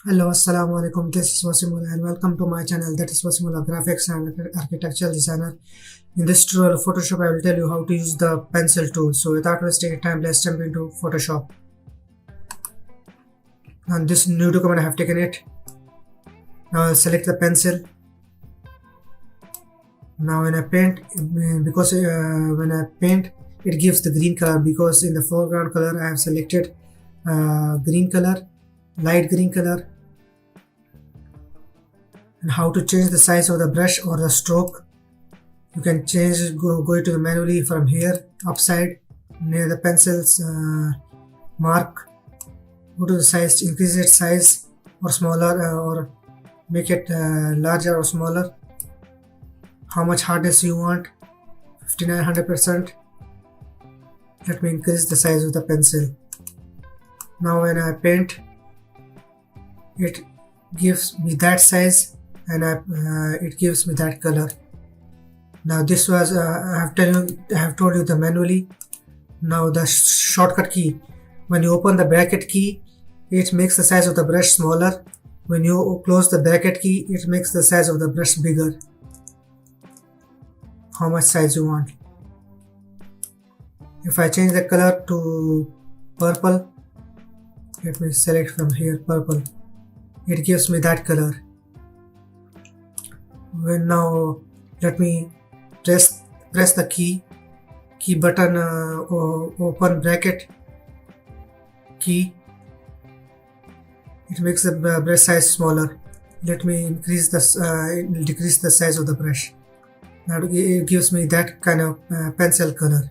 Hello, Assalamu alaikum. This is Wasimullah and welcome to my channel, that is Wasimullah Graphics and Architectural Designer. In this tutorial of Photoshop, I will tell you how to use the pencil tool. So without wasting time, let's jump into Photoshop. And this new document I have taken it. Now I'll select the pencil. Now when I paint, because when I paint, it gives the green color, because in the foreground color I have selected green color, light green color. And how to change the size of the brush or the stroke, you can change it, go to the manually from here, upside near the pencil's mark, go to the size, increase its size or smaller, or make it larger or smaller, how much hardness you want, 5900%. Let me increase the size of the pencil. Now when I paint, it gives me that size and it gives me that color. Now this was I have told you the manually. Now the shortcut key, when you open the bracket key, it makes the size of the brush smaller. When you close the bracket key, it makes the size of the brush bigger. How much size you want. If I change the color to purple, let me select from here purple, it gives me that color. When now let me press the key button, open bracket key, it makes the brush size smaller. Let me increase decrease the size of the brush. Now it gives me that kind of pencil color.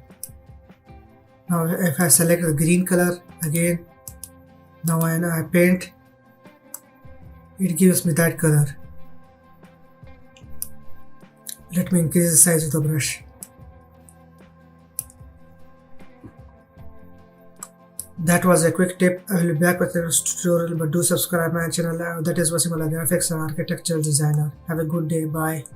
Now if I select the green color again, now when I paint, it gives me that color. Let me increase the size of the brush. That was a quick tip. I will be back with the next tutorial, but do subscribe my channel. That is Wasimullah Graphics and Architectural Designer. Have a good day. Bye.